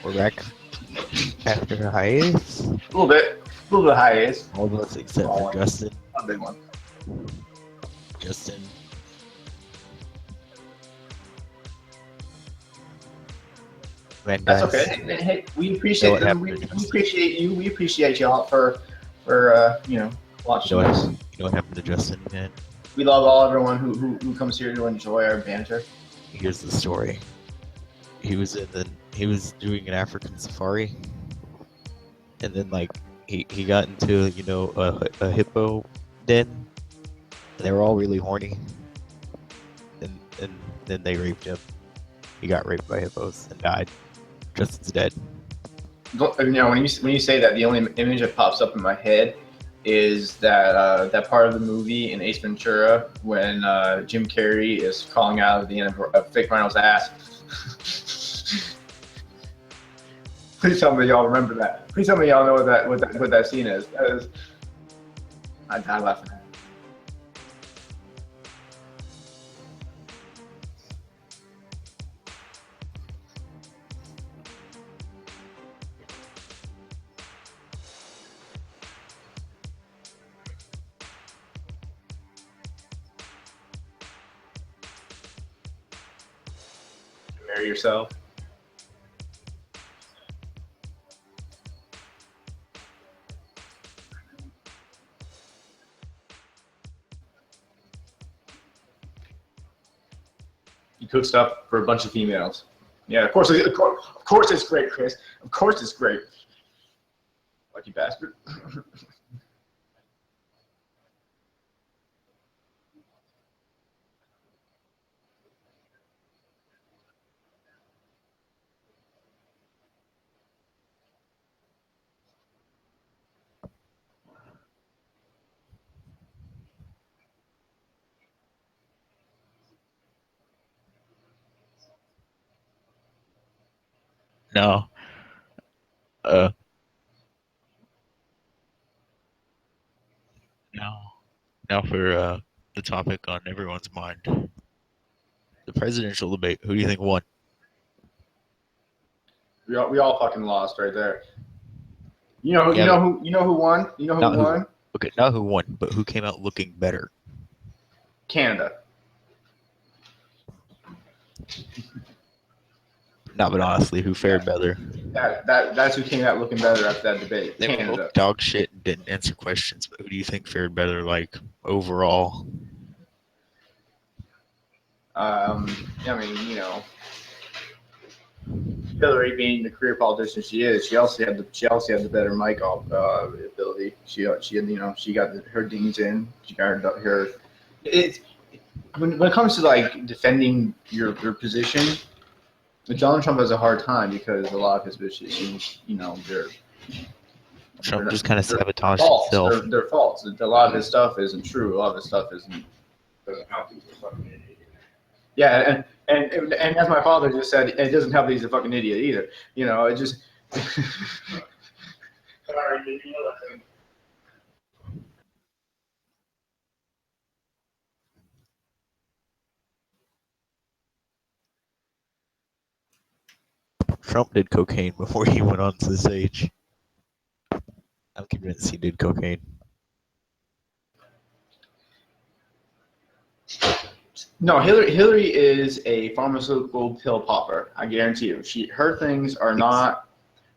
We're back after a hiatus. A little bit hiatus. All of us except for Justin. Not a big one. Justin. Man, That's guys, okay. Hey, we appreciate them. We appreciate you. We appreciate y'all for watching us. You know what happened to Justin, man? We love everyone who comes here to enjoy our banter. Here's the story. He was doing an African safari, and then like he got into a hippo den, and they were all really horny, and then they raped him. He got raped by hippos and died. Justin's dead. When you say that, the only image that pops up in my head is that part of the movie in Ace Ventura when Jim Carrey is crawling out of the end of Fake Rhino's ass. Please tell me y'all remember that. Please tell me y'all know what that scene is. I died laughing at it. Marry yourself. You cook stuff for a bunch of females. Yeah, of course it's great, Chris. Of course it's great. Lucky bastard. No. Now for the topic on everyone's mind. The presidential debate. Who do you think won? We all fucking lost right there. You know who won? You know who won? Okay, not who won, but who came out looking better? Canada. No, but honestly, who fared better? That's who came out looking better after that debate. They Canada. were both dog shit and didn't answer questions, but who do you think fared better, like, overall? Hillary being the career politician she is, she also had the better mic ability. She got her dings in. She got her. It's when it comes to like defending your position, Donald Trump has a hard time because a lot of his positions, Trump just kind of sabotaged himself. himself. They're false. A lot of his stuff isn't true. A lot of his stuff doesn't help. He's a fucking idiot. Yeah, and as my father just said, it doesn't help that he's a fucking idiot either. It just. Trump did cocaine before he went onto the stage. I'm convinced he did cocaine. No, Hillary is a pharmaceutical pill popper. I guarantee you. Her things are not.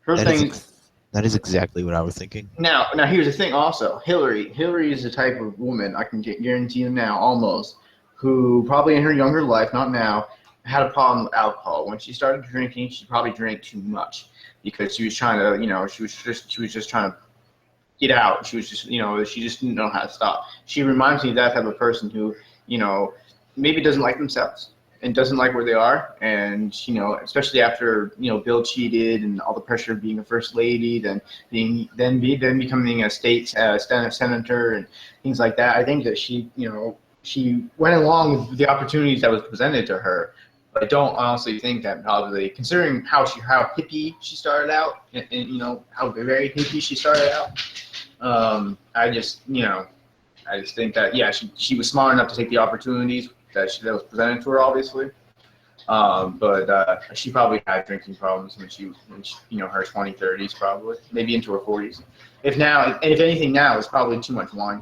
That is exactly what I was thinking. Now here's the thing. Also, Hillary is the type of woman I can guarantee you now, almost, who probably in her younger life, not now, had a problem with alcohol. When she started drinking, she probably drank too much because she was trying to, she was just trying to get out. She was just, she just didn't know how to stop. She reminds me of that type of person who, maybe doesn't like themselves and doesn't like where they are. And, especially after, Bill cheated and all the pressure of being a first lady, then becoming a state senator and things like that. I think that she went along with the opportunities that was presented to her. But I don't honestly think that probably, considering how hippie she started out and how very hippie she started out, I just think that, yeah, she was smart enough to take the opportunities that was presented to her, obviously. But she probably had drinking problems when she her 20s, 30s, probably, maybe into her 40s. If anything now, it's probably too much wine.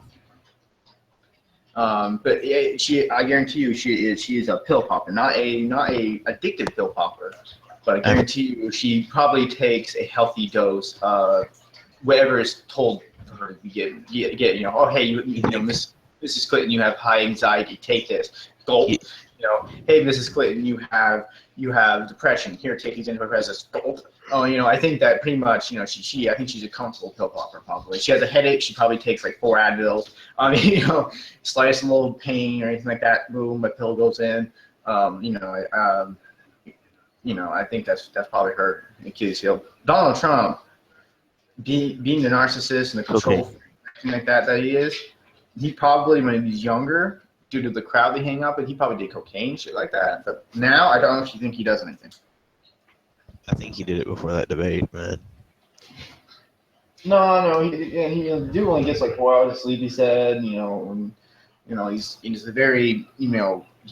But I guarantee you, she is a pill popper, not a addictive pill popper, but I guarantee you, she probably takes a healthy dose of whatever is told for her to get. Oh hey, Mrs. Clinton, you have high anxiety, take this. Gulp. Hey, Mrs. Clinton, you have depression. Here, take these antidepressants. Gulp. Oh, I think that pretty much, I think she's a comfortable pill popper, probably. She has a headache, she probably takes like 4 Advils. Slice a little pain or anything like that, boom, a pill goes in. I think that's probably her Achilles heel. Donald Trump, being the narcissist and the control like that he is, he probably, when he was younger, due to the crowd they hang out with, he probably did cocaine, shit like that. But now, I don't actually think he does anything. I think he did it before that debate, man. No, he the dude only gets like 4 hours of sleep. He said, he's a very,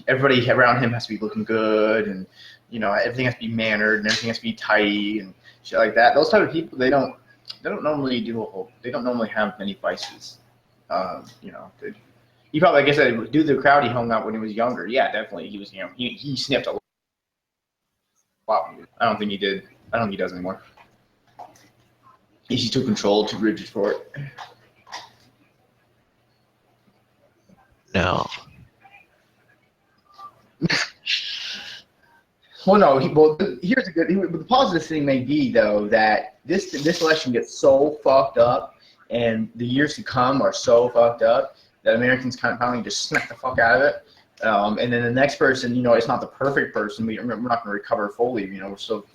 everybody around him has to be looking good, and everything has to be mannered, and everything has to be tidy and shit like that. Those type of people, they don't normally have many vices. He probably, like I said, due to the crowd he hung out when he was younger. Yeah, definitely, he was, he sniffed a lot. I don't think he did. I don't think he does anymore. He's too controlled, too rigid for it. No. Well, no. Here's the positive thing may be, though, that this election gets so fucked up, and the years to come are so fucked up that Americans kind of finally just smack the fuck out of it. And then the next person, it's not the perfect person. We're not going to recover fully. We're still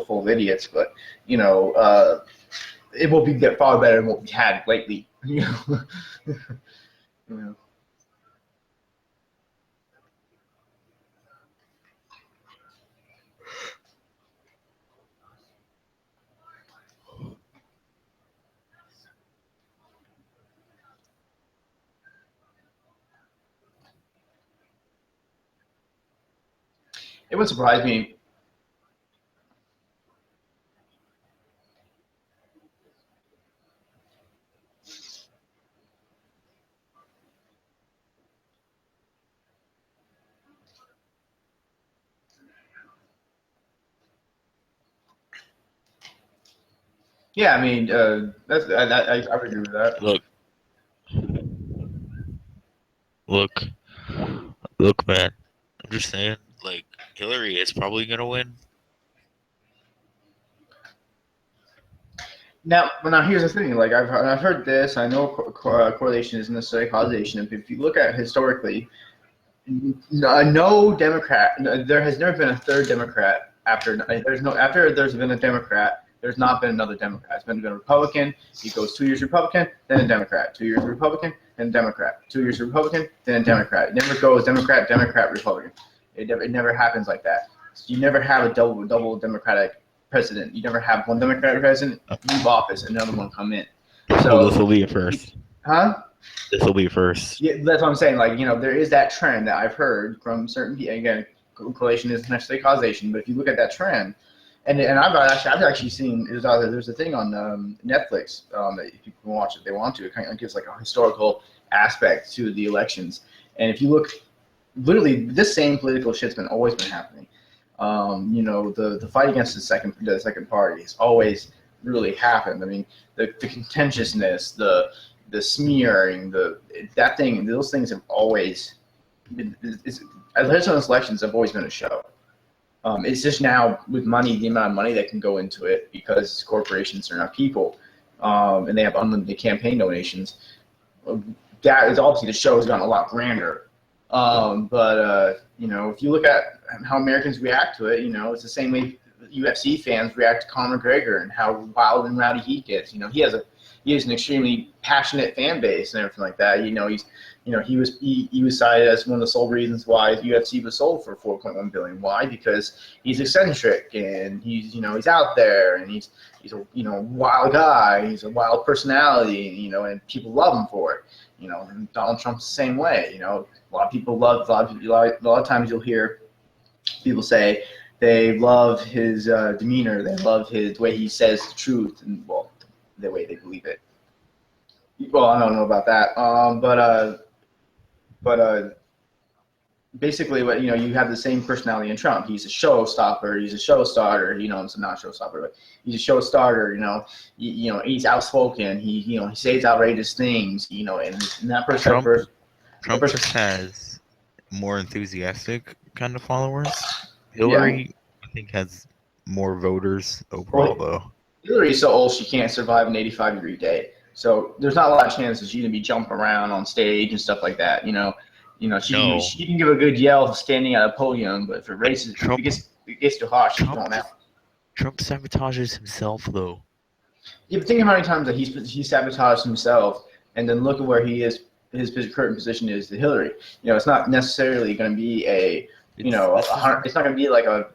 full of idiots, but it will be far better than what we had lately. It would surprise me. Yeah, I mean, I would agree with that. Look, man. I'm just saying, like, Hillary is probably gonna win. Now, here's the thing. Like, I've heard this. I know correlation isn't necessarily causation. If you look at historically, no Democrat. There has never been a third Democrat after there's been a Democrat. There's not been another Democrat. It's been a Republican. He goes 2 years Republican, then a Democrat. 2 years Republican, then a Democrat. 2 years Republican, then a Democrat. It never goes Democrat, Democrat, Republican. It never happens like that. So you never have a double Democratic president. You never have one Democratic president leave office and another one come in. So this will be a first. Huh? This will be first. Yeah, that's what I'm saying. Like, there is that trend that I've heard from certain people. Again, correlation isn't necessarily causation, but if you look at that trend, and I've actually seen there's a thing on Netflix that if people can watch it, they want to. It kind of gives like a historical aspect to the elections, and if you look, literally this same political shit's always been happening. The fight against the second party has always really happened. I mean, the contentiousness, the smearing, those things have always been. Elections have always been a show. It's just now with money, the amount of money that can go into it because corporations are not people, and they have unlimited campaign donations. That is obviously the show has gotten a lot grander. But if you look at how Americans react to it, it's the same way UFC fans react to Conor McGregor and how wild and rowdy he gets. He has an extremely passionate fan base and everything like that. He was cited as one of the sole reasons why UFC was sold for $4.1 billion. Why? Because he's eccentric and he's out there and he's a wild guy. He's a wild personality, and people love him for it. And Donald Trump's the same way. A lot of people love a lot of times you'll hear people say they love his demeanor, they love his way he says the truth, and well, the way they believe it. Well, I don't know about that, but basically, what you have the same personality in Trump. He's a showstopper. He's a show starter. It's not a showstopper, but he's a show starter. He's outspoken. He says outrageous things. And that person, Trump that Trump person, just has more enthusiastic kind of followers. yeah. Hillary, I think, has more voters overall, Well, though. Hillary's so old she can't survive an 85-degree day. So there's not a lot of chances she's gonna be jumping around on stage and stuff like that. No, She can give a good yell standing at a podium, but if it races, if Trump it gets too hot, she's Trump going out. Trump sabotages himself, though. Yeah, but think of how many times that he sabotaged himself, and then look at where he is. His current position is to Hillary. It's not necessarily going to be It's this is it's not going to be like a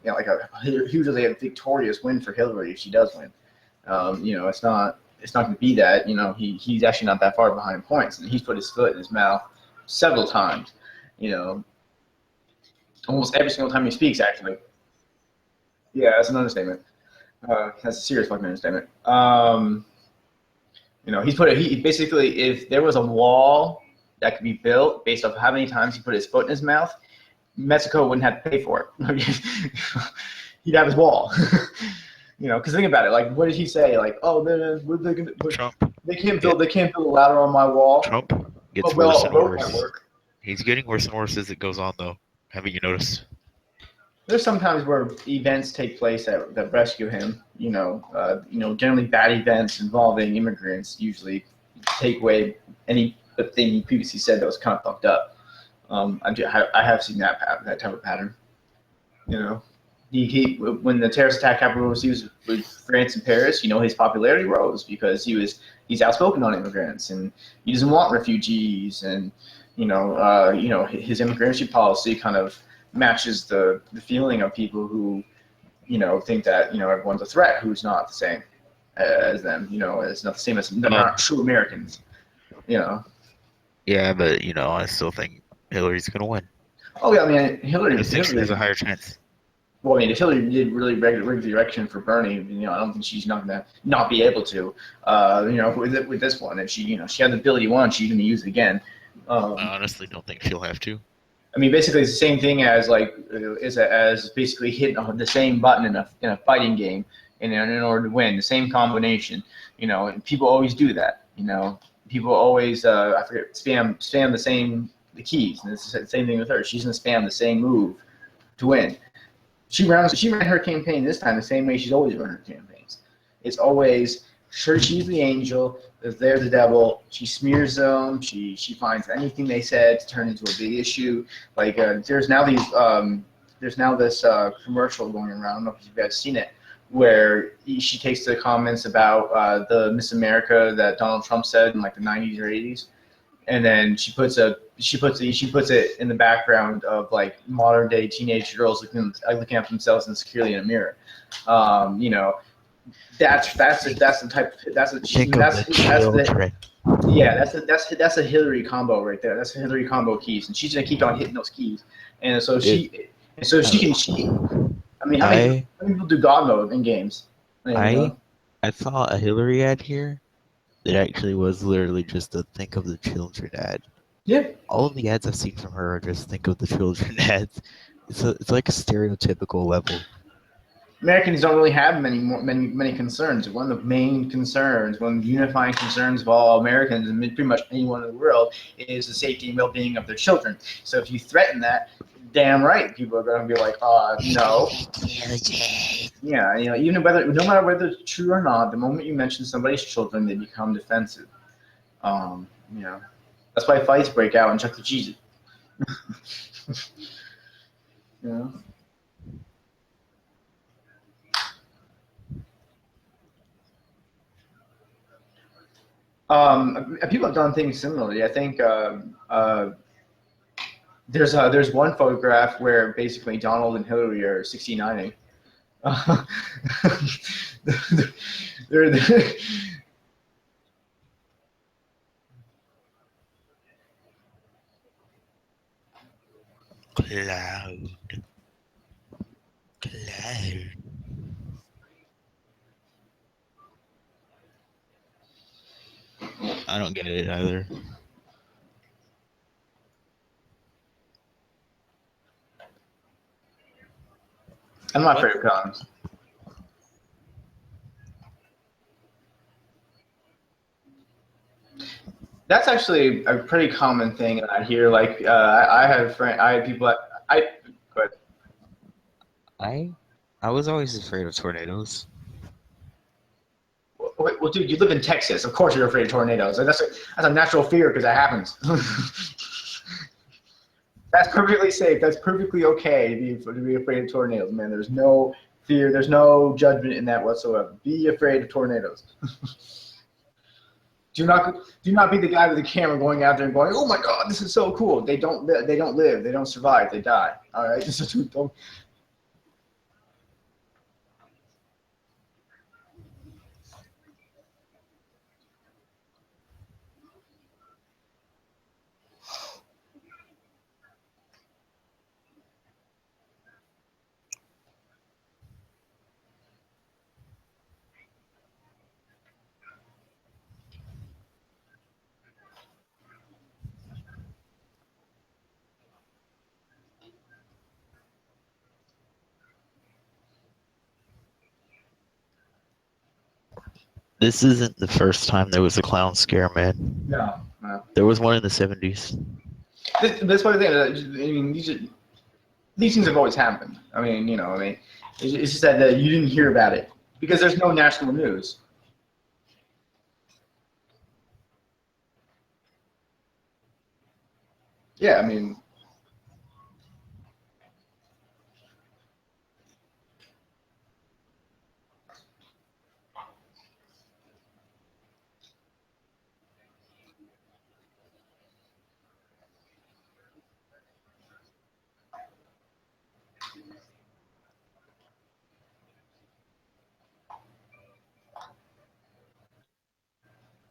hugely victorious win for Hillary if she does win. It's not going to be that. He's actually not that far behind points, and he's put his foot in his mouth several times. Almost every single time he speaks, actually. Yeah, that's an understatement. That's a serious fucking understatement. He basically, if there was a wall that could be built based off how many times he put his foot in his mouth, Mexico wouldn't have to pay for it. He'd have his wall. Because think about it. Like, what did he say? Like, oh, Trump. they can't Yeah, build a ladder on my wall. Trump gets But worse well, a and rope might worse. work. He's getting worse and worse as it goes on, though. Haven't you noticed? There's sometimes where events take place that rescue him. Generally bad events involving immigrants usually take away anything he previously said that was kind of fucked up. I have seen that type of pattern. When the terrorist attack happened overseas with France and Paris, his popularity rose because he's outspoken on immigrants and he doesn't want refugees, and his immigration policy kind of matches the feeling of people who think that everyone's a threat who's not the same as them. It's not the same as they're Um, not true Americans. You know. yeah, but I still think Hillary's gonna win. Oh yeah, I mean I just think she has a higher chance. Well, I mean, if Hillary did really rig the election for Bernie, I don't think she's not gonna not be able to. With this one, if she had the ability once, she's gonna use it again. Um, I honestly don't think she'll have to. I mean, basically, it's the same thing as as basically hitting the same button in a fighting game in order to win. The same combination, and people always do that. People always I forget spam the keys, and it's the same thing with her. She's gonna spam the same move to win. She ran her campaign this time the same way she's always run her campaigns. It's always sure she's the angel, they're the devil. She smears them. She finds anything they said to turn into a big issue. Like there's now this commercial going around. I don't know if you've guys seen it, where she takes the comments about the Miss America that Donald Trump said in like the 90s or 80s, and then she puts it in the background of like modern day teenage girls looking at themselves insecurely in a mirror. That's the type that's a, she, Think of the that's the children. yeah that's a Hillary combo right there. That's a Hillary combo keys, and she's gonna keep on hitting those keys. And so It, she can cheat. I mean, I how many people do God mode in games? I I saw a Hillary ad here that actually was literally just a think of the children ad. Yeah. All of the ads I've seen from her are just think of the children ads. It's like a stereotypical level. Americans don't really have many concerns. One of the main concerns, one of the unifying concerns of all Americans and pretty much anyone in the world is the safety and well-being of their children. So if you threaten that, damn right, people are going to be like, no. Yeah, no matter whether it's true or not, the moment you mention somebody's children, they become defensive. Um, you know, that's why fights break out in Chuck E. Cheese. you know. People have done things similarly. I think there's one photograph where basically Donald and Hillary are 69ing. they're Cloud. Cloud. I don't get it either. I'm not What? afraid of clowns. That's actually a pretty common thing that I hear. Like, I have friend, I have people. But I I was always afraid of tornadoes. well, dude, you live in Texas. Of course, you're afraid of tornadoes. That's a natural fear because that happens. That's perfectly safe. That's perfectly okay to be afraid of tornadoes, man. There's no fear. There's no judgment in that whatsoever. Be afraid of tornadoes. Do not be the guy with the camera going out there and going, "Oh my God, this is so cool." They don't live. They don't survive. They die. All right. Don't. This isn't the first time there was a clown scare, man. No. No. There was one in the 70s. That's what I think. I mean, these things have always happened. I mean, it's just that you didn't hear about it because there's no national news. Yeah, I mean,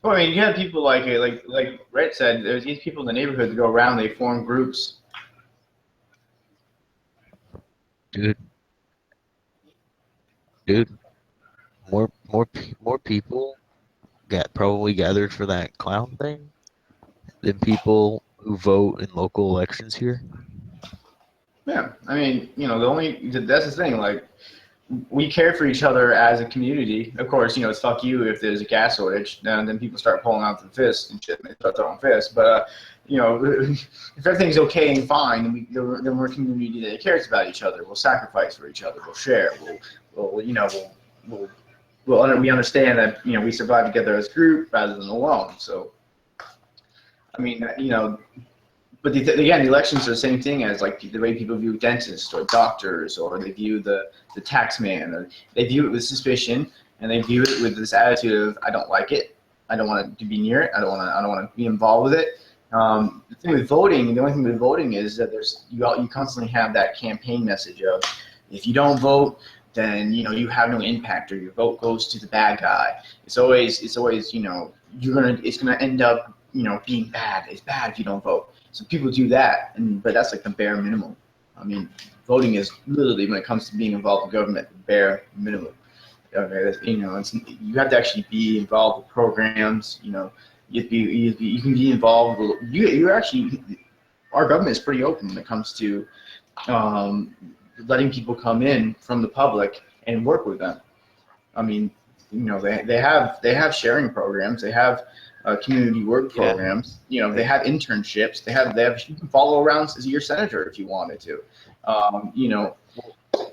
well, I mean, you have people like Rhett said. There's these people in the neighborhood that go around. They form groups. Dude, dude, more people got probably gathered for that clown thing than people who vote in local elections here. Yeah, I mean, that's the thing. Like, we care for each other as a community. Of course, it's fuck you if there's a gas shortage, and then people start pulling out the fists and shit, and they start throwing fists. But if everything's okay and fine, then we're a community that cares about each other. We'll sacrifice for each other. We'll share. We'll we understand that we survive together as a group rather than alone. So I mean, but again, the elections are the same thing as like the way people view dentists or doctors, or they view the tax man, or they view it with suspicion, and they view it with this attitude of I don't like it, I don't want to be near it, I don't want to be involved with it. The thing with voting, the only thing with voting is that you constantly have that campaign message of if you don't vote, then you have no impact, or your vote goes to the bad guy. It's always it's gonna end up being bad. It's bad if you don't vote. So people do that, but that's like the bare minimum. I mean, voting is literally, when it comes to being involved in government, the bare minimum. Okay, you have to actually be involved with programs. You can be involved. You actually, our government is pretty open when it comes to um, letting people come in from the public and work with them. I mean, they have sharing programs. They have community work Yeah, programs. They have internships. They have you can follow around as your senator if you wanted to. Um, you know, well,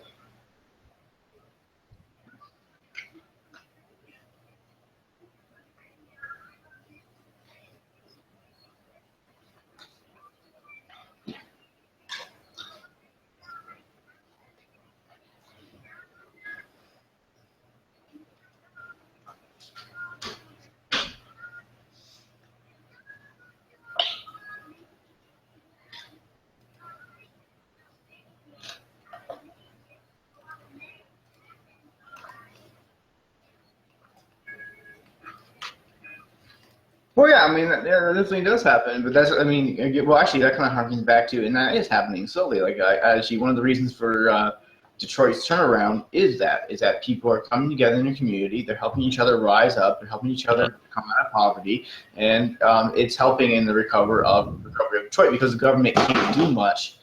Well, yeah, I mean, that definitely does happen, but that's, I mean, well, actually, that kind of harkens back to, and that is happening slowly. Like, actually, one of the reasons for Detroit's turnaround is that people are coming together in a community. They're helping each other rise up. They're helping each Yeah. other come out of poverty, and it's helping in the recovery of Detroit because the government can't do much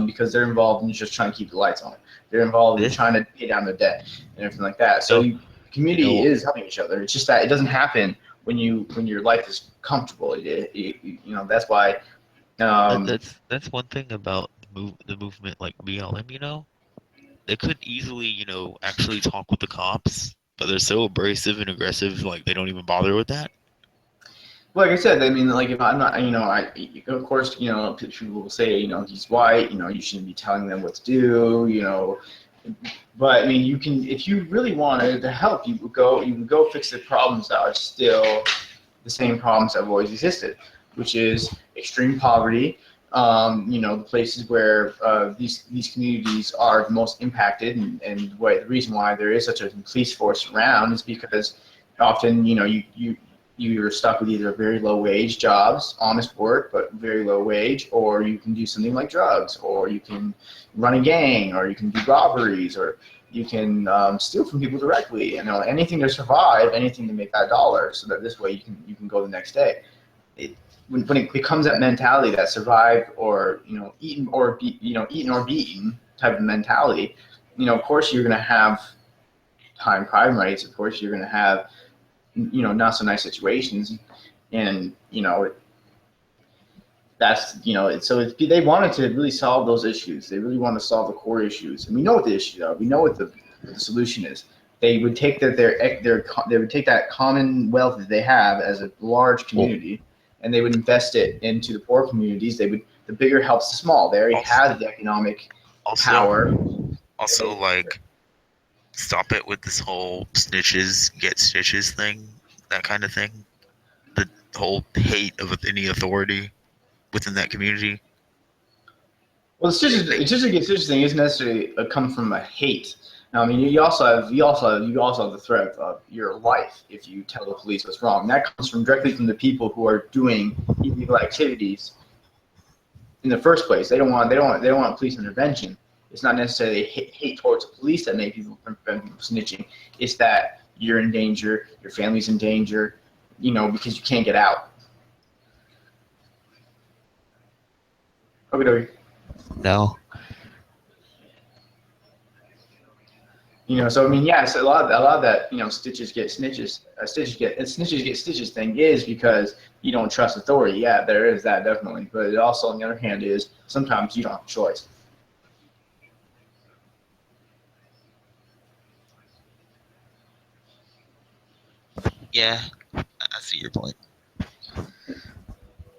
because they're involved in just trying to keep the lights on. They're involved in This, trying to pay down the debt and everything like that. So no, the community is helping each other. It's just that it doesn't happen when your life is comfortable. That's why. Um, that's one thing about the movement like BLM, you know? They could easily, actually talk with the cops, but they're so abrasive and aggressive, like they don't even bother with that. like I said, I mean, like if I'm not, of course, people will say, he's white, you shouldn't be telling them what to do, but I mean, you can, if you really wanted to help, you would go fix the problems that are still the same problems that have always existed, which is extreme poverty. The places where these communities are most impacted, and the reason why there is such a police force around is because often, you're stuck with either very low wage jobs, honest work, but very low wage, or you can do something like drugs, or you can run a gang, or you can do robberies, or you can steal from people directly. Anything to survive, anything to make that dollar, so that this way you can go the next day. When it becomes that mentality, that survive or eaten or beaten type of mentality, of course you're going to have high crime rates. Of course you're going to have not so nice situations, and they wanted to really solve those issues. They really want to solve the core issues, and we know what the issues are. We know what the solution is. They would take they would take that commonwealth that they have as a large Well, community, and they would invest it into the poor communities. The bigger helps the small. They already also, have the economic also, power. also, like, stop it with this whole snitches get stitches thing, that kind of thing. The whole hate of any authority within that community. Well, They, they, it's just a stitches thing isn't necessarily come from a hate. Now, I mean, you also have the threat of your life if you tell the police what's wrong. And that comes from directly from the people who are doing illegal activities in the first place. They don't want police intervention. It's not necessarily hate towards the police that make people prevent people snitching. It's that you're in danger, your family's in danger, because you can't get out. Okay. no, So I mean, yeah, so a lot of that, stitches get snitches, snitches get stitches thing is because you don't trust authority. Yeah, there is that definitely, but it also, on the other hand, is sometimes you don't have a choice. yeah, I see your point.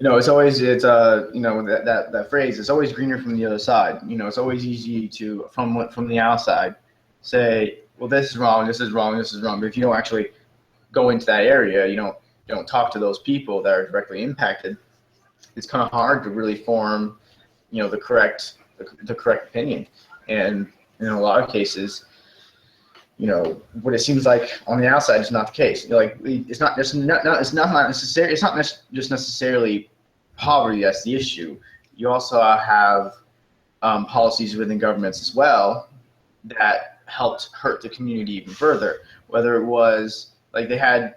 That phrase. It's always greener from the other side. It's always easy to from the outside say, well, this is wrong, this is wrong, this is wrong. But if you don't actually go into that area, you don't talk to those people that are directly impacted. It's kind of hard to really form, the correct opinion. And in a lot of cases, what it seems like on the outside is not the case. It's not just just necessarily poverty that's the issue. You also have policies within governments as well that helped hurt the community even further. Whether it was like they had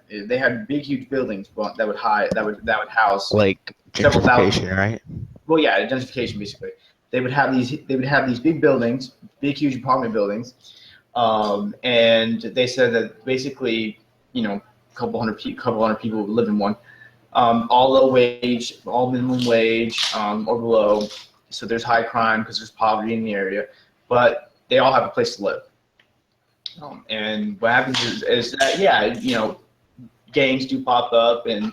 big huge buildings that would house Like several thousand. gentrification, right? Well, yeah, gentrification basically. They would have these big buildings, big huge apartment buildings, and they said that basically, a couple hundred people would live in one, all low wage, all minimum wage, or below. So there's high crime because there's poverty in the area, but they all have a place to live. And what happens is that, yeah, gangs do pop up, and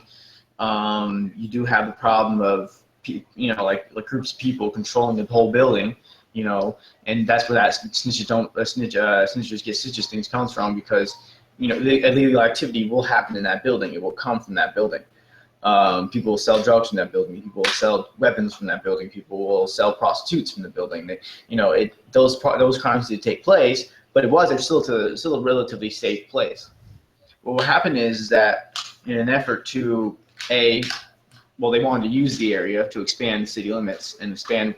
you do have the problem of like groups of people controlling the whole building, and that's where that snitches get stitches things comes from, because the illegal activity will happen in that building. It will come from that building. People will sell drugs from that building. People will sell weapons from that building. People will sell prostitutes from the building. Those crimes did take place, but it's still a relatively safe place. Well, what happened is that in an effort to a well, they wanted to use the area to expand city limits and expand.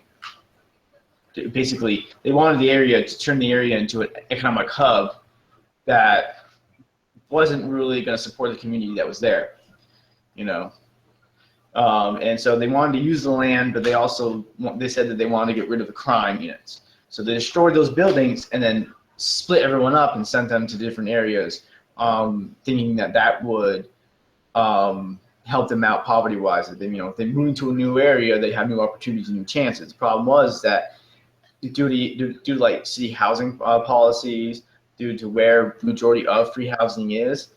Basically, they wanted the area to turn the area into an economic hub that wasn't really going to support the community that was there, you know. And so they wanted to use the land, but they said that they wanted to get rid of the crime units. So they destroyed those buildings and then split everyone up and sent them to different areas, thinking that that would help them out poverty-wise. That if they moved into a new area, they have new opportunities and new chances. The problem was that due to like city housing policies, due to where the majority of free housing is,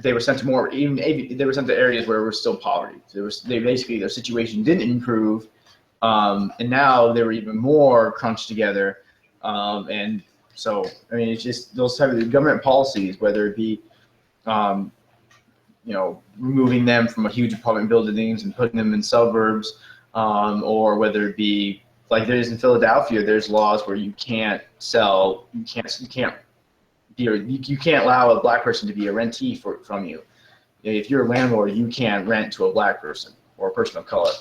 they were sent to they were sent to areas where there was still poverty. So basically their situation didn't improve, and now they were even more crunched together. And so it's just those type of government policies, whether it be removing them from a huge apartment buildings and putting them in suburbs, or whether it be like there is in Philadelphia, there's laws where you can't allow a black person to be a rentee from you. If you're a landlord, you can't rent to a black person or a person of color.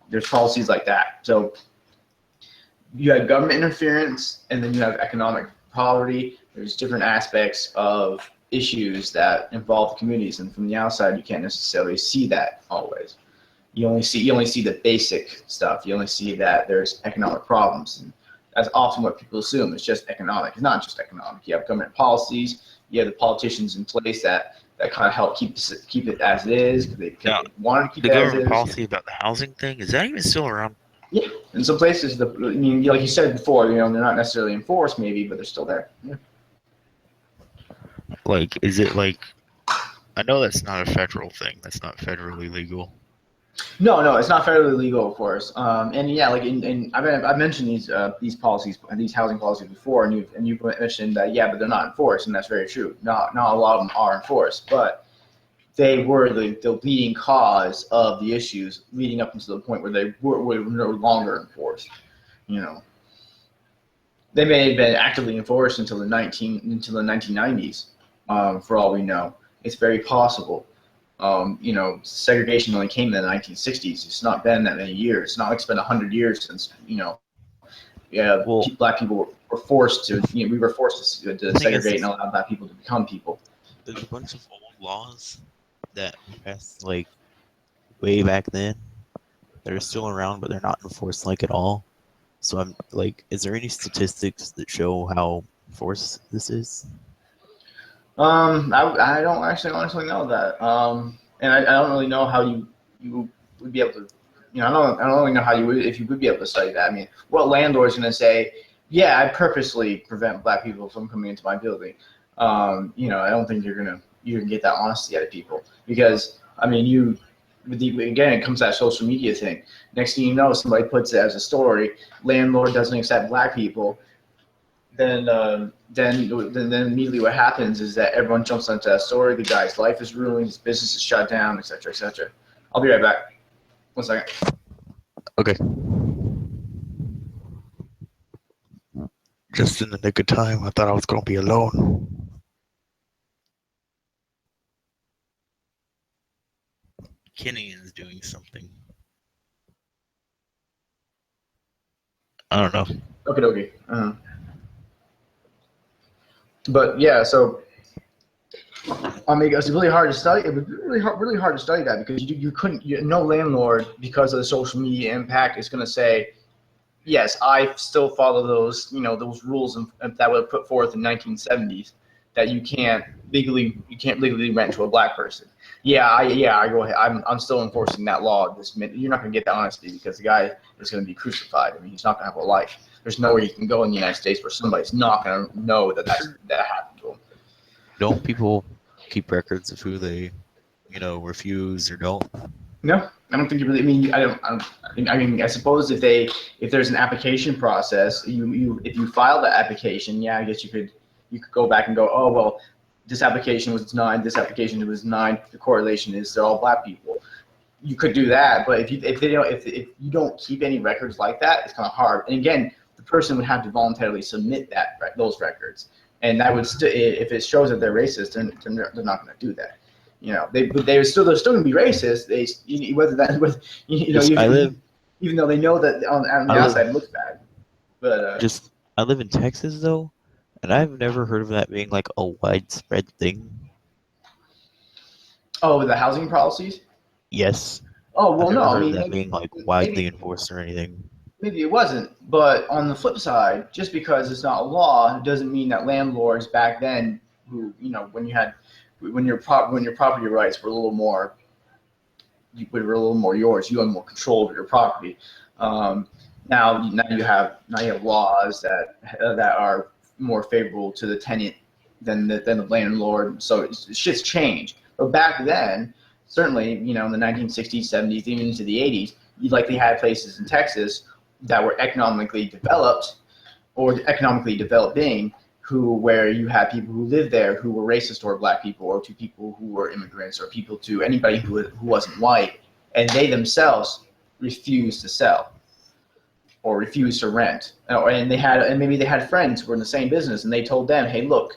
There's policies like that. So you have government interference, and then you have economic poverty. There's different aspects of issues that involve the communities, and from the outside, you can't necessarily see that always. You only see the basic stuff. You only see that there's economic problems, and that's often what people assume. It's just economic. It's not just economic. You have government policies. You have the politicians in place that kind of help keep it as it is because they want to keep The it as it government is. policy about the housing thing, is that even still around? Yeah, in some places, like you said before, they're not necessarily enforced, maybe, but they're still there. Yeah. Like, is it like? I know that's not a federal thing. That's not federally legal. No, it's not federally legal, of course. And yeah, like I've mentioned these policies, these housing policies before, and you've mentioned that but they're not enforced, and that's very true. Not a lot of them are enforced, but they were the leading cause of the issues leading up until the point where they were no longer enforced. They may have been actively enforced until the 1990s, for all we know. It's very possible. Segregation only came in the 1960s. It's not been that many years. It's not like it's been 100 years since black people were forced to. We were forced to segregate and allow black people to become people. There's a bunch of old laws that passed like way back then that are still around, but they're not enforced like at all. So I'm like, is there any statistics that show how enforced this is? I don't actually honestly know that. And I don't really know how you would be able to. I don't really know how if you would be able to study that. I mean, what landlord's going to say? Yeah, I purposely prevent black people from coming into my building. I don't think you're gonna get that honesty out of people because again, it comes to that social media thing. Next thing you know, somebody puts it as a story. Landlord doesn't accept black people. Then immediately what happens is that everyone jumps onto that story. The guy's life is ruined, his business is shut down, etc., etc. I'll be right back. 1 second. Okay. Just in the nick of time, I thought I was gonna be alone. Kenny is doing something. I don't know. Okay. But yeah, so it's really hard to study. It was really hard to study that because you couldn't. No landlord, because of the social media impact, is going to say, yes, I still follow those rules that were put forth in 1970s that you can't legally rent to a black person. I go ahead. I'm still enforcing that law this minute. You're not going to get that honesty because the guy is going to be crucified. He's not going to have a life. There's nowhere you can go in the United States where somebody's not going to know that happened to him. Don't people keep records of who they, refuse or don't? No, I don't think you really. I suppose if there's an application process, if you file that application, I guess you could go back and go, oh well, this application was denied. This application was denied. The correlation is they're all black people. You could do that, but if you don't keep any records like that, it's kind of hard. And again, the person would have to voluntarily submit those records, and that would if it shows that they're racist, they're not going to do that. they're still going to be racist. Whether that with Just even though they know that on I the live outside it looks bad. But just I live in Texas though, and I've never heard of that being like a widespread thing. oh, the housing policies. Yes, Oh I've well, no. never I heard of mean, that being like maybe widely enforced or anything. maybe it wasn't. But on the flip side, just because it's not a law doesn't mean that landlords back then, who when your property rights were a little more yours. You have more control over your property. Um, now you have laws that are more favorable to the tenant than the landlord. So shit's changed. But back then, certainly, in the 1960s, 70s, even into the 80s, you likely had places in Texas that were economically developed or economically developing where you had people who lived there who were racist toward black people or to people who were immigrants or people to anybody who wasn't white, and they themselves refused to sell or refused to rent, and maybe they had friends who were in the same business and they told them, hey, look,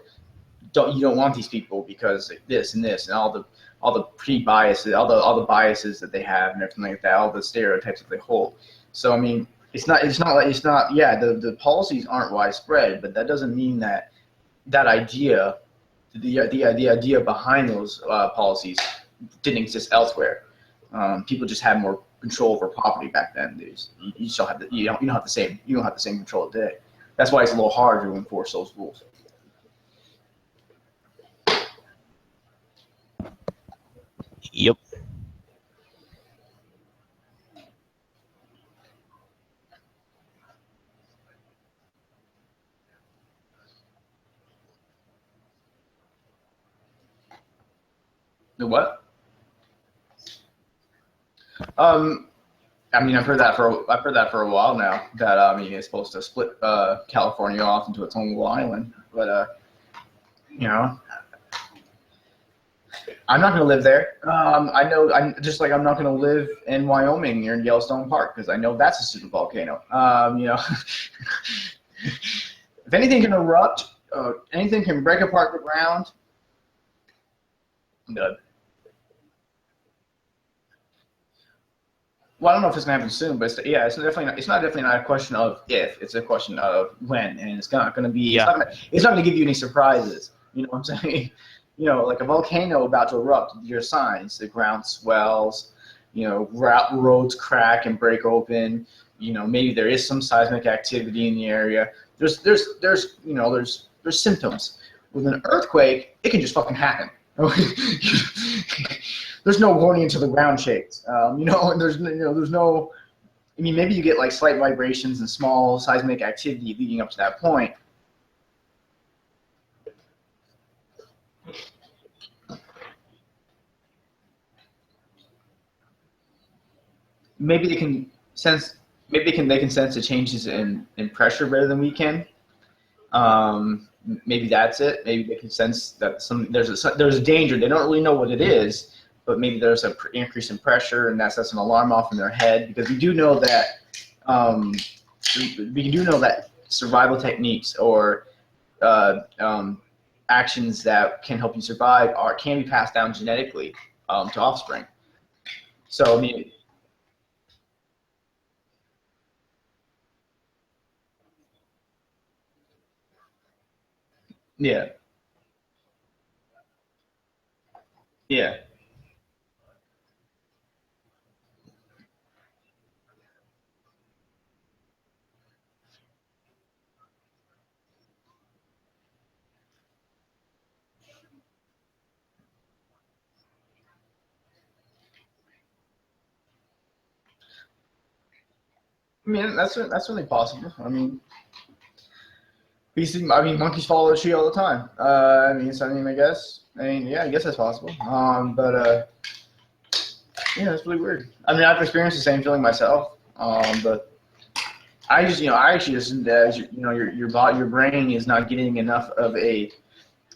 you don't want these people because this and this and all the pre-biases, all the biases that they have and everything like that, all the stereotypes that they hold. So I mean, yeah, the policies aren't widespread, but that doesn't mean that idea, the idea behind those policies didn't exist elsewhere. People just had more control over property back then. You still have you don't have the same control today. That's why it's a little harder to enforce those rules. Yep. The what? Um, I mean, I've heard that for a while now. That I mean, it's supposed to split California off into its own little island. But you know, I'm not going to live there. I know. I'm just like I'm not going to live in Wyoming near Yellowstone Park because I know that's a super volcano. If anything can erupt, anything can break apart the ground. I'm good. Well, I don't know if it's gonna happen soon, but it's not definitely not a question of if, it's a question of when, and it's not gonna be, Yeah. it's not gonna give you any surprises. You know what I'm saying? Like a volcano about to erupt, your signs: the ground swells, roads crack and break open. Maybe there is some seismic activity in the area. There's symptoms. With an earthquake, it can just fucking happen. There's no warning until the ground shakes. And there's no. I mean, maybe you get like slight vibrations and small seismic activity leading up to that point. Maybe they can sense. Maybe they can sense the changes in pressure better than we can. Maybe that's it. Maybe they can sense that there's a danger. They don't really know what it is, but maybe there's an increase in pressure, and that sets an alarm off in their head. Because we do know that um, survival techniques or actions that can help you survive can be passed down genetically to offspring. So I mean, yeah, yeah. I mean, that's really possible. I mean, monkeys follow the tree all the time. I guess. Yeah, I guess that's possible. But yeah, it's really weird. I mean, I've experienced the same feeling myself. But I actually just, your brain is not getting enough of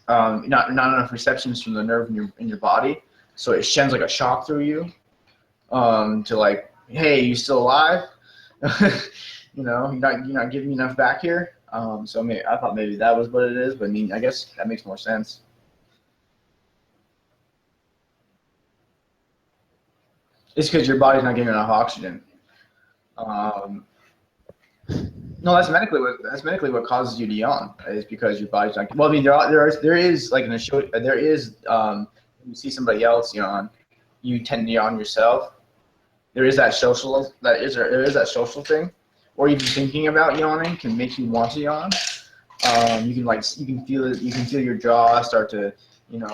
not enough receptions from the nerve in your body, so it sends like a shock through you, to like, hey, you still alive? You're not giving me enough back here. So I thought maybe that was what it is, but I mean, I guess that makes more sense. It's because your body's not getting enough oxygen. Um, no, that's medically what causes you to yawn is because your body's not. Well, I mean, there is like an issue. There is you see somebody else yawn, you tend to yawn yourself. There is that social thing, or even thinking about yawning can make you want to yawn. You can feel it. You can feel your jaw start to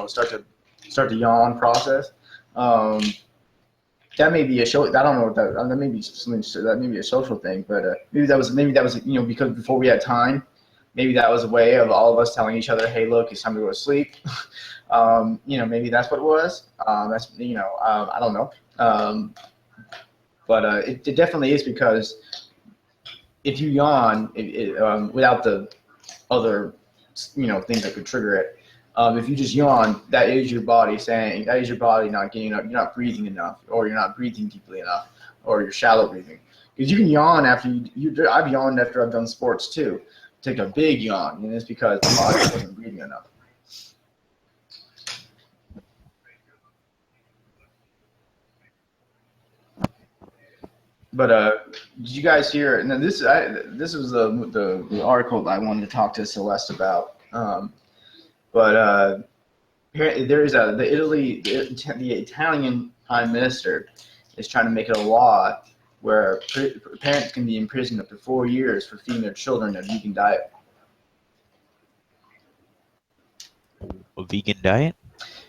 start to yawn process. Um, that may be a show. I don't know what that may be something. That may be a social thing, but maybe that was because before we had time, maybe that was a way of all of us telling each other, hey, look, it's time to go to sleep. Maybe that's what it was. I don't know. But it definitely is because if you yawn without the other things that could trigger it. If you just yawn, that is your body saying that is your body not getting enough. You're not breathing enough, or you're not breathing deeply enough, or you're shallow breathing. Because you can yawn after I've yawned after I've done sports too. Take a big yawn, and it's because my body wasn't breathing enough. But did you guys hear? And then this was the article that I wanted to talk to Celeste about. But there is the Italian prime minister is trying to make it a law where parents can be imprisoned up to 4 years for feeding their children a vegan diet. A vegan diet?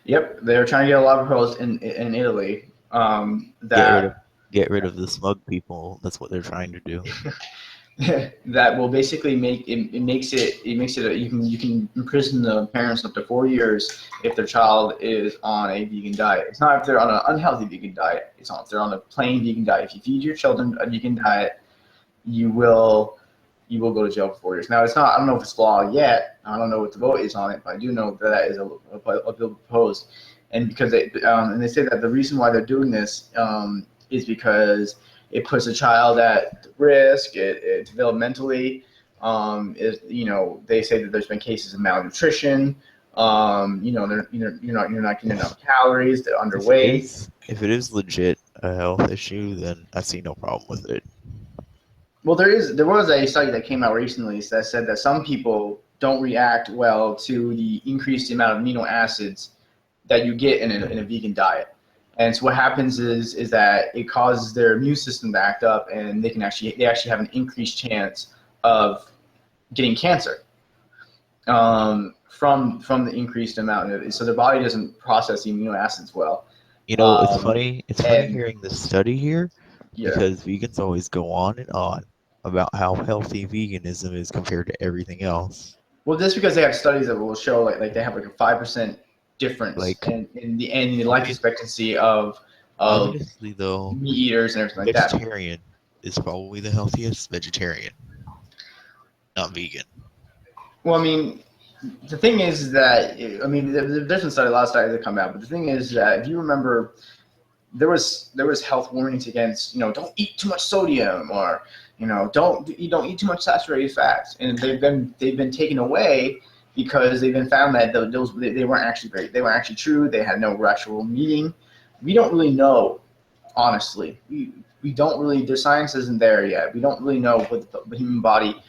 Yep, they're trying to get a law proposed in Italy Get rid of that get rid of the smug people. That's what they're trying to do. that will basically you can imprison the parents up to 4 years if their child is on a vegan diet. It's not if they're on an unhealthy vegan diet. It's not if they're on a plain vegan diet. If you feed your children a vegan diet, you will go to jail for 4 years. Now it's not. I don't know if it's law yet. I don't know what the vote is on it, but I do know that is a bill proposed. And because they say that the reason why they're doing this is because it puts a child at risk. It developmentally they say that there's been cases of malnutrition. You're not getting enough calories. They're underweight. If it is legit a health issue, then I see no problem with it. Well, there was a study that came out recently that said that some people don't react well to the increased amount of amino acids that you get in a vegan diet. And so what happens is that it causes their immune system to act up, and they actually have an increased chance of getting cancer from the increased amount of it. So their body doesn't process the amino acids well. You know, it's Um, funny. It's funny and hearing this study here yeah, because vegans always go on and on about how healthy veganism is compared to everything else. well, just because they have studies that will show like they have like a 5% difference Like, in the life obvious, expectancy of obviously, though, meat eaters and everything like that. vegetarian is probably the healthiest vegetarian, not vegan. Well, I mean, the thing is that there's been a lot of studies that come out, but the thing is that if you remember, there was health warnings against don't eat too much sodium or don't eat too much saturated fats, and they've been taken away because they've been found that those they weren't actually great. They weren't actually true. They had no actual meaning. We don't really know, honestly. We don't really. The science isn't there yet. We don't really know what the human body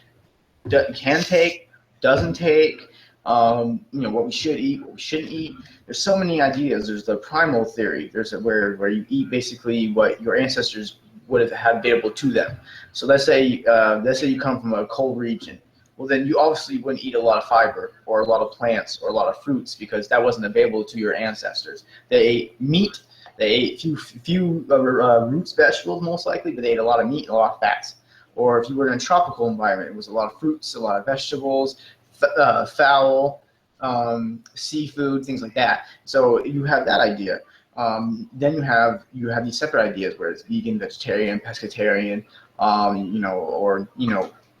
can take, doesn't take, what we should eat, what we shouldn't eat. There's so many ideas. There's the primal theory. There's where you eat basically what your ancestors would have had available to them. So let's say you come from a cold region. Well, then you obviously wouldn't eat a lot of fiber or a lot of plants or a lot of fruits because that wasn't available to your ancestors. They ate meat. They ate few roots, vegetables most likely, but they ate a lot of meat and a lot of fats. Or if you were in a tropical environment, it was a lot of fruits, a lot of vegetables, fowl, seafood, things like that. So you have that idea. Then you have these separate ideas where it's vegan, vegetarian, pescatarian,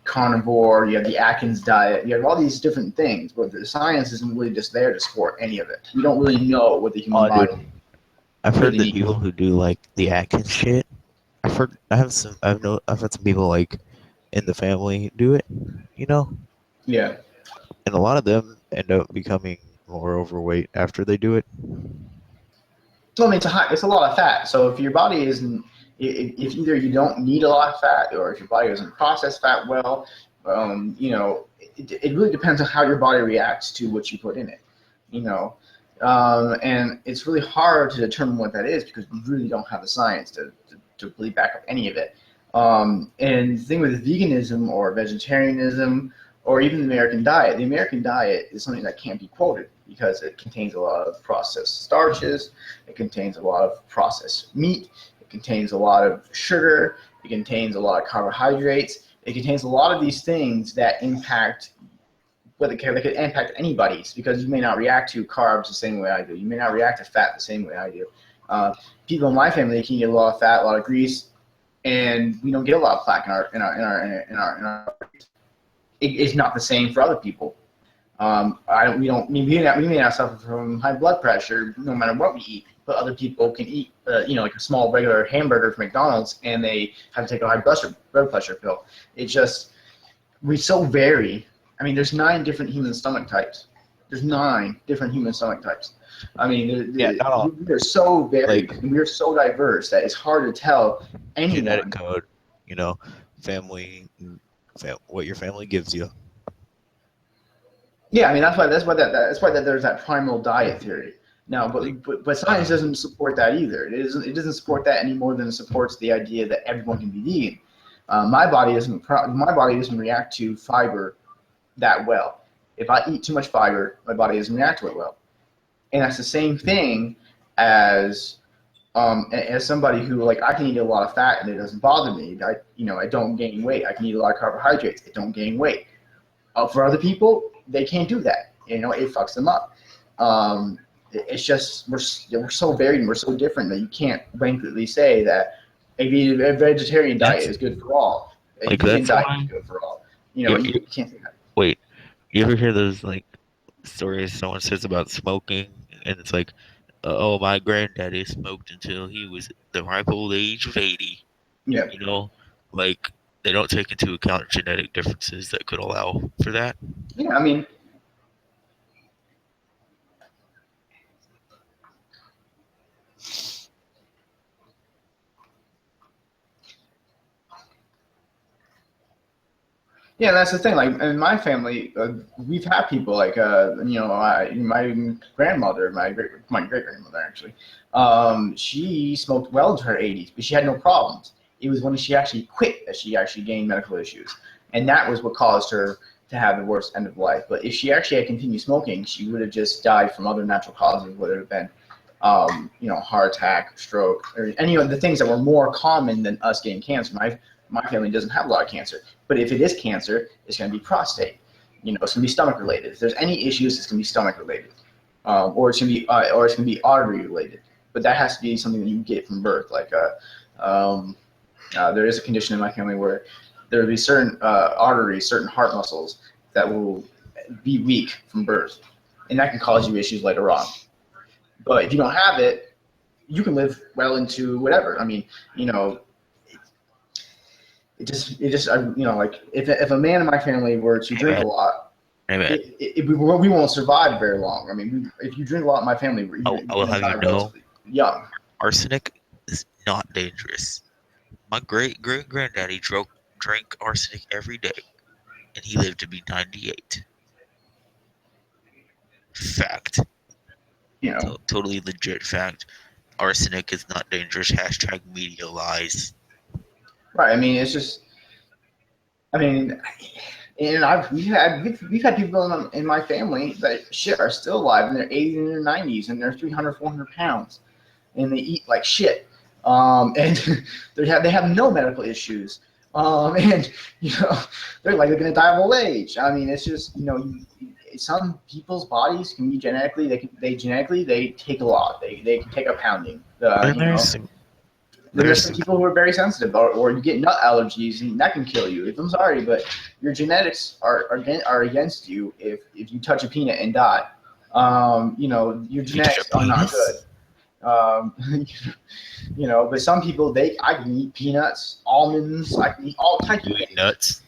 carnivore. You have the Atkins diet. You have all these different things, but the science isn't really just there to support any of it. We don't really know what the human Oh, body dude, I've heard really that needs. people who do like the Atkins shit. I've had some people like in the family do it, you know, Yeah. and a lot of them end up becoming more overweight after they do it. Well, I mean, it's a lot of fat. So if your body isn't, if either you don't need a lot of fat, or if your body doesn't process fat well, it really depends on how your body reacts to what you put in it. You know, and it's really hard to determine what that is because we really don't have the science to really back up any of it. And the thing with veganism or vegetarianism or even the American diet is something that can't be quoted because it contains a lot of processed starches, it contains a lot of processed meat, it contains a lot of sugar, it contains a lot of carbohydrates, it contains a lot of these things that impact whether they could impact anybody's because you may not react to carbs the same way I do. You may not react to fat the same way I do. People in my family can get a lot of fat, a lot of grease, and we don't get a lot of plaque in our. It's not the same for other people. We may not suffer from high blood pressure no matter what we eat, but other people can eat, like a small regular hamburger from McDonald's, and they have to take a high blood pressure pill. It's just we so vary. I mean, there's 9 different human stomach types. There's 9 different human stomach types. I mean, Yeah, not all we're so like varied and we're so diverse that it's hard to tell genetic anyone. code, you know, family, what your family gives you. Yeah, I mean that's why there's that primal diet theory. Now, Like, but science uh, doesn't support that either. It doesn't support that any more than it supports the idea that everyone can be vegan. My body doesn't react to fiber that well. If I eat too much fiber, my body doesn't react to it well. And that's the same thing as somebody who like I can eat a lot of fat and it doesn't bother me. I don't gain weight. I can eat a lot of carbohydrates. It don't gain weight. For other people, they can't do that. It fucks them up. It's just we're so varied and we're so different that you can't blanketly say that a vegetarian diet that's is good for all. A like vegan that's diet is why. good for all. You, You you can't say that. wait. You ever hear those like stories someone says about smoking, and it's like, oh, my granddaddy smoked until he was the ripe old age of 80. Yeah. You know, like they don't take into account genetic differences that could allow for that. Yeah. I mean, yeah, that's the thing. Like in my family, we've had people like my grandmother, my great grandmother actually. She smoked well into her 80s, but she had no problems. It was when she actually quit that she actually gained medical issues, and that was what caused her to have the worst end of life. But if she actually had continued smoking, she would have just died from other natural causes, whether it have been, heart attack, stroke, or any of the things that were more common than us getting cancer. My family doesn't have a lot of cancer. But if it is cancer, it's going to be prostate. It's going to be stomach related. If there's any issues, it's going to be stomach related, or it's going to be artery related. But that has to be something that you get from birth. Like there is a condition in my family where there will be certain arteries, certain heart muscles that will be weak from birth, and that can cause you issues later on. But if you don't have it, you can live well into whatever. I mean, you know, like if a man in my family were to drink a Amen. lot, Amen. we won't survive very long. I mean, if you drink a lot in my family, I you're will going to have you die know, relatively young. arsenic is not dangerous. My great great granddaddy drank arsenic every day, and he lived to be 98. Fact. You know, Totally legit fact. Arsenic is not dangerous. Hashtag media lies. right? I mean, it's just, I mean, and we've had people in my family that shit are still alive in their 80s and their 90s, and they're 300, 400 pounds, and they eat like shit, and they have no medical issues, and they're going to die of old age. I mean, it's just some people's bodies can be genetically they take a lot. They can take a pounding. And Then there's there's some some people who are very sensitive, or you get nut allergies, and that can kill you. I'm sorry, but your genetics are against you if you touch a peanut and die. Your if you touch a genetics are not good. penis, Um, but some people I can eat peanuts, almonds, I can eat all types you of eat things nuts.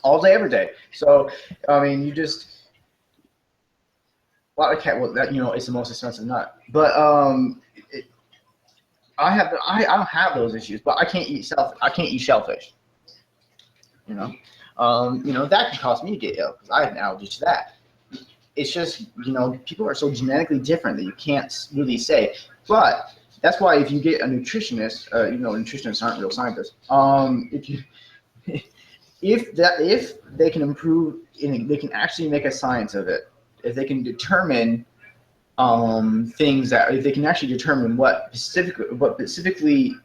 all day, every day. So I mean, you just a lot of cat. Well, that it's the most expensive nut, but I don't have those issues, but I can't eat shellfish. You know, that could cause me to get ill because I have an allergy to that. It's just people are so genetically different that you can't really say. But that's why if you get a nutritionist, nutritionists aren't real scientists. If you if they can improve, they can actually make a science of it. If they can determine things that if they can actually determine what specifically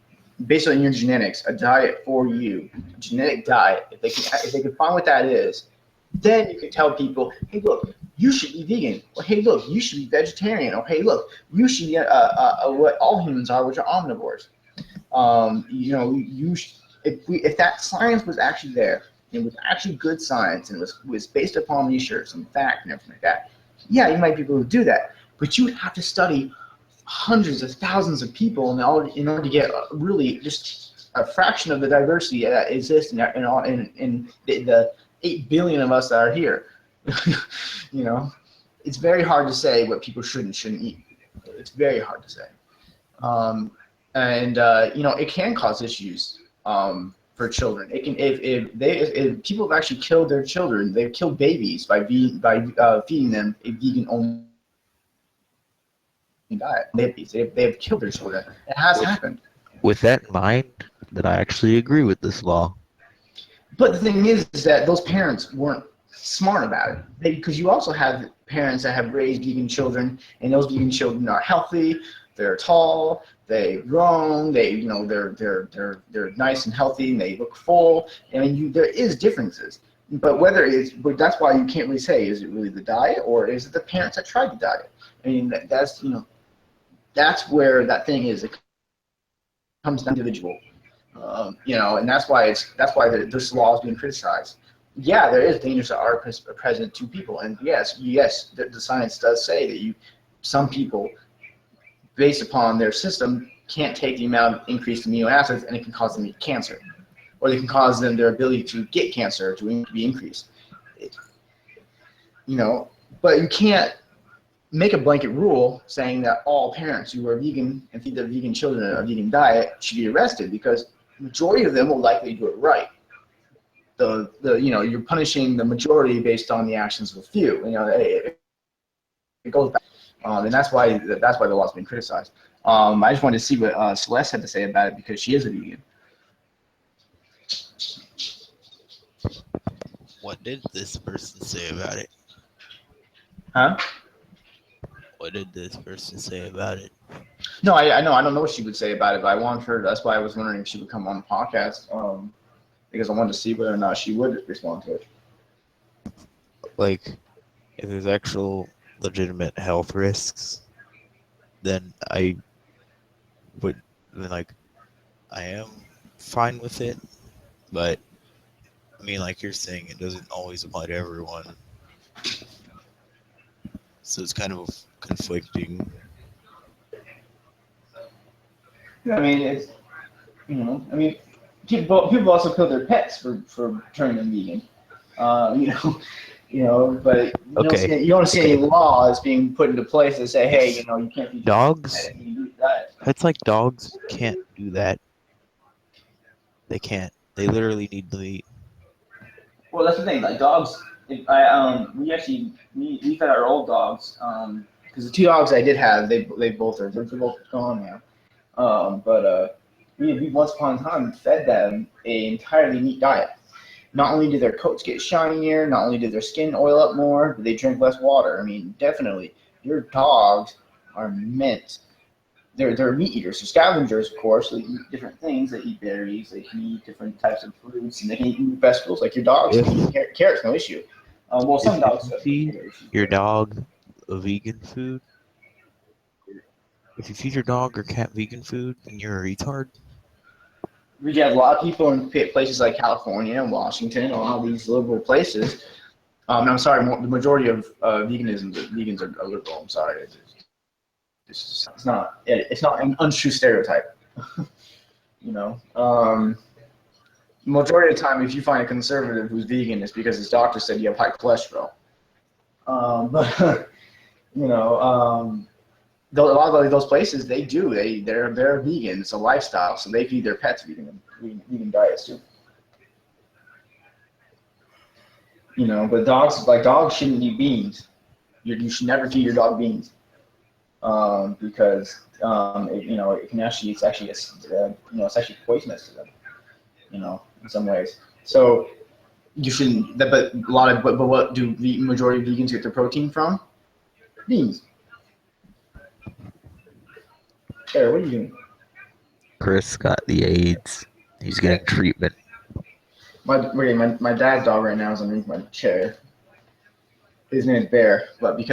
based on your genetics, a diet for you, a genetic diet. If they can find what that is, then you can tell people, hey, look, you should be vegan. Or hey, look, you should be vegetarian. Or hey, look, you should be what all humans are, which are omnivores. If that science was actually there, and was actually good science, and was based upon research and fact and everything like that, yeah, you might be able to do that. But you would have to study hundreds of thousands of people in order to get really just a fraction of the diversity that exists in the 8 billion of us that are here. It's very hard to say what people should and shouldn't eat. It's very hard to say. And it can cause issues for children. It can if people have actually killed their children, they've killed babies by feeding them a vegan only diet. They've killed their children. It has With happened. with that in mind, then I actually agree with this law. But the thing is that those parents weren't smart about it. Because you also have parents that have raised vegan children, and those vegan children are healthy, they're tall, they roam, they're nice and healthy, and they look full. I mean, there is differences. But that's why you can't really say, is it really the diet or is it the parents that tried the diet? I mean, that's where that thing is. It comes down to individual. And this law is being criticized. Yeah, there is dangers that are present to people, and yes, the science does say that some people, based upon their system, can't take the amount of increased amino acids, and it can cause them to get cancer, or they can cause them their ability to get cancer to be increased. But you can't make a blanket rule saying that all parents who are vegan and feed their vegan children a vegan diet should be arrested, because the majority of them will likely do it right. You're punishing the majority based on the actions of a few. It goes back, and that's why the law's been criticized. I just wanted to see what Celeste had to say about it because she is a vegan. What did this person say about it? Huh? What did this person say about it? No, I know. I don't know what she would say about it, but I want her. That's why I was wondering if she would come on the podcast, because I wanted to see whether or not she would respond to it. Like, if there's actual legitimate health risks, then I am fine with it. But I mean, like you're saying, it doesn't always apply to everyone. So it's kind of conflicting. I mean, people also kill their pets for turning them vegan. But Okay. you don't see any laws being put into place that say, hey, you can't feed your Dogs, pet, you do that. pets like dogs can't do that. They can't. They literally need to eat. Well, that's the thing. Like dogs, we fed our old dogs because the two dogs I did have, they're both gone now. But we once upon a time fed them a entirely meat diet. Not only did their coats get shinier, not only did their skin oil up more, but they drink less water. I mean, definitely, your dogs are meant. They're meat eaters. They're scavengers, of course. So they eat different things. They eat berries. They can eat different types of fruits, and they can eat vegetables. Like your dogs If can eat carrots, no issue. Well, some if dogs you have feed issues. your dog a vegan food, if you feed your dog or cat vegan food, then you're a retard. We have a lot of people in places like California and Washington, and a lot of these liberal places. I'm sorry, the majority of vegans are liberal. I'm sorry, it's not an untrue stereotype. you know, um, Majority of the time, if you find a conservative who's vegan, it's because his doctor said you have high cholesterol. But you know, a lot of those places they're vegan. It's a lifestyle, so they feed their pets vegan diets too. You know, but dogs shouldn't eat beans. You should never feed your dog beans, because it can actually it's actually poisonous to them. You know, in some ways. So you shouldn't. But a lot of but what do the majority of vegans get their protein from? Beans. Sarah, what are you doing? Chris got the AIDS. He's Yeah. getting treatment. My dad's dog right now is underneath my chair. His name is Bear, but the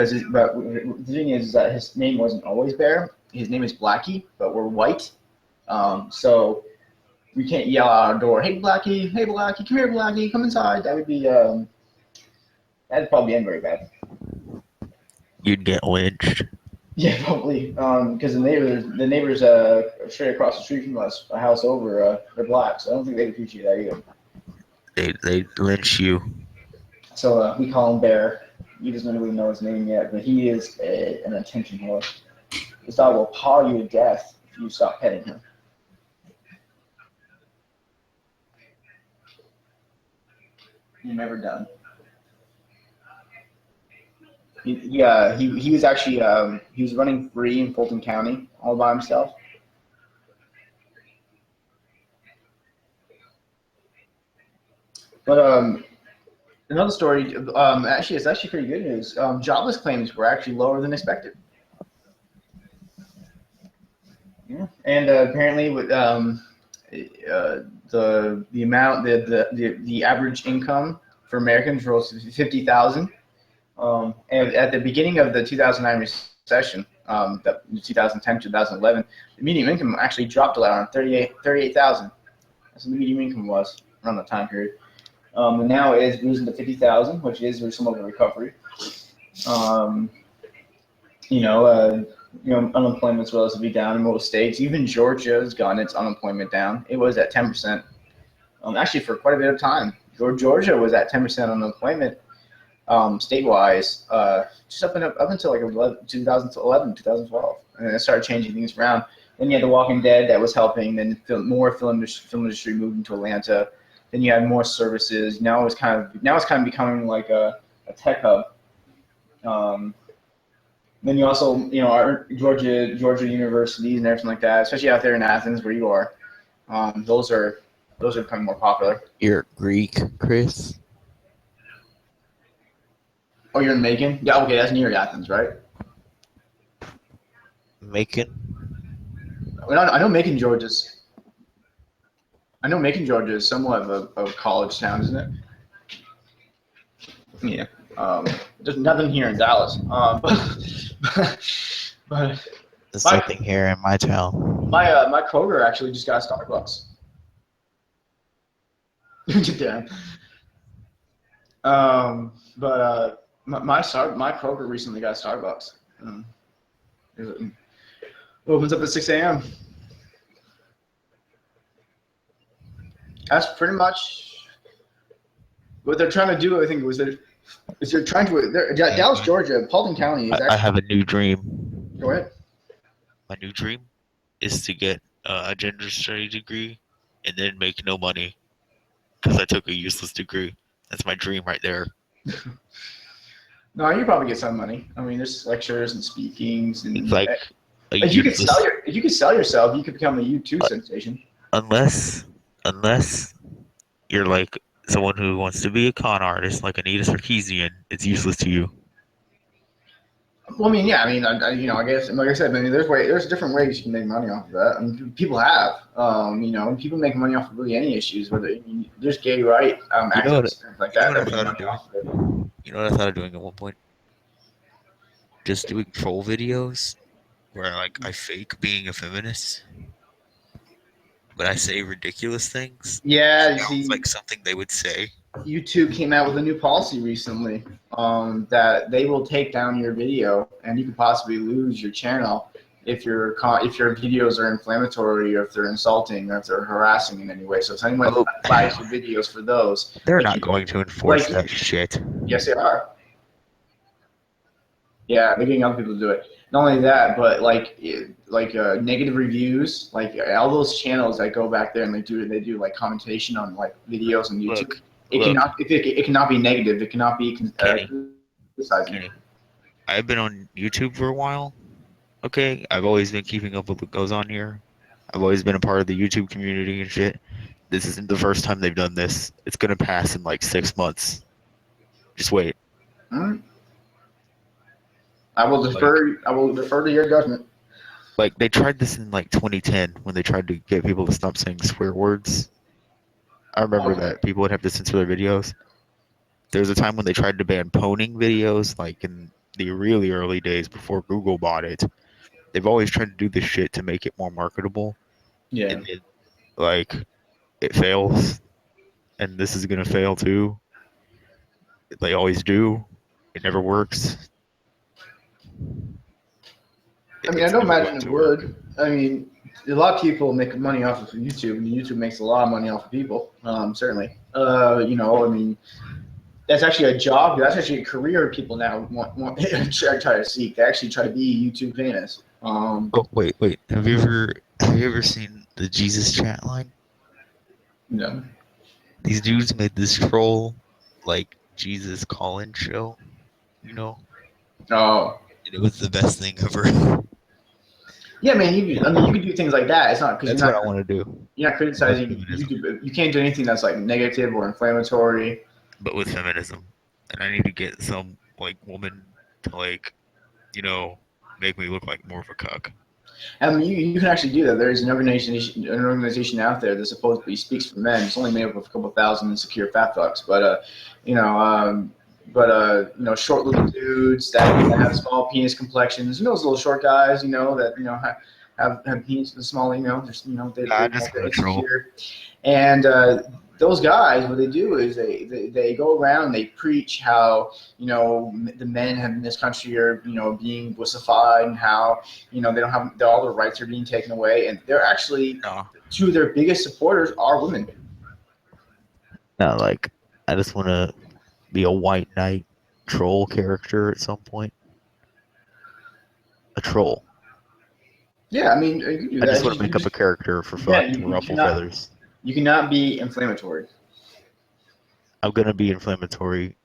thing is that his name wasn't always Bear. His name is Blackie, but we're white, so we can't yell out our door, "Hey Blackie, come here, Blackie, come inside." That'd probably end very bad. You'd get lynched. Yeah, probably, because the neighbors straight across the street from us, a house over, they're black, so I don't think they'd appreciate that either. They lynch you. So we call him Bear. He doesn't really know his name yet, but he is an attention whore. This dog will paw you to death if you stop petting him. You're never done. He was actually he was running free in Fulton County all by himself. But another story, actually, it's actually pretty good news. Jobless claims were actually lower than expected. Yeah, and apparently, with the amount the average income for Americans rose to 50,000. And at the beginning of the 2009 recession, the 2010-2011, the median income actually dropped around 38,000. That's what the median income was around that time period. And now it is risen to 50,000, which is somewhat of a recovery. Um, unemployment's relatively down in most states. Even Georgia has gotten its unemployment down. It was at 10%. Actually, for quite a bit of time, Georgia was at 10% unemployment state-wise, just up until like 2011, 2012, and then it started changing things around. Then you had The Walking Dead that was helping. Then more film industry moved into Atlanta. Then you had more services. Now it's kind of becoming like a tech hub. Then you also our Georgia universities and everything like that, especially out there in Athens where you are. Those are becoming more popular. You're Greek, Chris. Oh, you're in Macon? Yeah, okay, that's near Athens, right? Macon. I know Macon, Georgia's. I know Macon, Georgia is somewhat of a college town, isn't it? Yeah. There's nothing here in Dallas. But There's my nothing here in my town. my Kroger actually just got Starbucks. Damn. But my Kroger recently got Starbucks. It opens up at 6 a.m. That's pretty much what they're trying to do. I think they're trying to. Dallas, Georgia, Fulton County is actually. I have a new dream. Go ahead. My new dream is to get a gender study degree and then make no money because I took a useless degree. That's my dream right there. No, you probably get some money. I mean, there's lectures and speakings, and It's like if you could sell yourself, you could become a YouTube sensation. Unless you're like someone who wants to be a con artist, like Anita Sarkeesian, it's useless to you. Well, I mean, yeah, I mean, I guess, like I said, I mean, there's different ways you can make money off of that. I mean, people have, and people make money off of really any issues, whether there's gay right activists like that. You know what I thought of doing at one point? Just doing troll videos where like I fake being a feminist, but I say ridiculous things. Yeah, you Sounds see, like something they would say. YouTube came out with a new policy recently that they will take down your video, and you could possibly lose your channel if your videos are inflammatory, or if they're insulting, or if they're harassing in any way. So if anyone flags your videos for those, they're not going to enforce that shit. Yes, they are. Yeah, they're getting other people to do it. Not only that, but negative reviews, like all those channels that go back there and they do like commentation on like videos on YouTube. Look, It look, cannot it cannot be negative. It cannot be Kenny, criticizing. Kenny. I've been on YouTube for a while. Okay, I've always been keeping up with what goes on here. I've always been a part of the YouTube community and shit. This isn't the first time they've done this. It's gonna pass in like 6 months. Just wait. Mm, I will Like, defer. I will defer to your judgment. like they tried this in like 2010 when they tried to get people to stop saying swear words. I remember Okay. that people would have to censor their videos. There was a time when they tried to ban poning videos, like in the really early days before Google bought it. They've always tried to do this shit to make it more marketable, Yeah. and then like it fails, and this is gonna fail too. They always do. It never works. I mean, I It's don't never imagine going it to work. would. I mean, a lot of people make money off of YouTube, and YouTube makes a lot of money off of people. Certainly. I mean, that's actually a job. That's actually a career people now want try to seek. They actually try to be YouTube famous. Oh wait. Have you ever seen the Jesus chat line? You know. These dudes made this troll like Jesus call-in show, you know, Oh. and it was the best thing ever. Yeah, man. You could do things like that. It's not because That's what I want to do, you're not but with criticizing feminism. YouTube. You can't do anything that's like negative or inflammatory. But with feminism, and I need to get some like woman to like, you know, make me look like more of a cuck. I mean, you can actually do that. There's an organization out there that supposedly speaks for men. It's only made up of a couple thousand insecure fat fucks, you know, um, short little dudes that have small penis complexions. You know, those little short guys. You know that have penis small. I They're just want to troll. insecure. And those guys, what they do is they go around, they preach how the men in this country are being wussified, and how they don't have all their rights are being taken away, and they're actually No, two of their biggest supporters are women. no, like I just want to be a white knight troll character at some point. A troll. Yeah, I mean you can do I that. just want to make up a character for Yeah, fun to ruffle cannot feathers. be inflammatory. I'm gonna be inflammatory,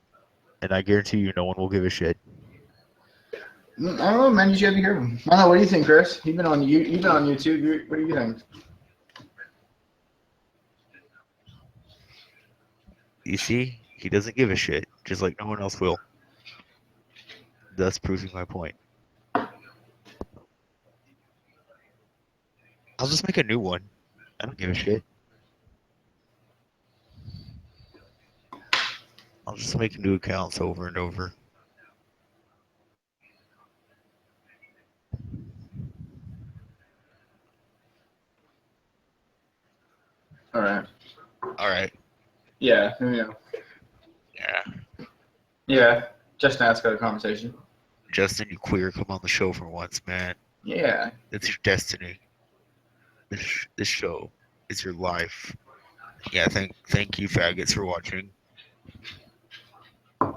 and I guarantee you, no one will give a shit. I don't know, man. You should have to hear them. I don't know. What do you think, Chris? You've been on YouTube. What do you think? You see, he doesn't give a shit, just like no one else will. Thus proving my point. I'll just make a new one. I don't give a shit. I'll just make new accounts over and over. All right. All right. Yeah. Yeah. Yeah. Yeah. Just now, it's got a conversation. Justin, you queer, come on the show for once, man. Yeah. It's your destiny. This show is your life. Yeah, thank you, faggots, for watching. Like,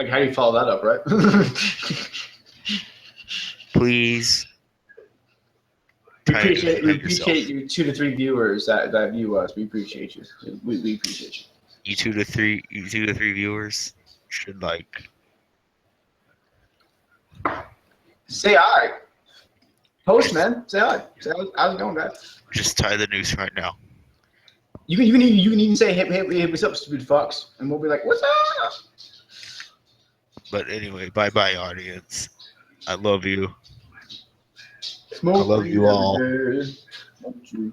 how do you follow that up, right? Please we try to appreciate we entertain yourself. appreciate you 2 to 3 viewers that view us. We appreciate you. We appreciate you. You 2 to 3 viewers should like Say hi. Post, man. Say hi. Say how's it going, guys? just tie the noose right now. You can even say hey, what's up, stupid fucks, and we'll be like, what's up? But anyway, bye bye, audience. I love you. I Smoke love weed you all. every day. Don't you?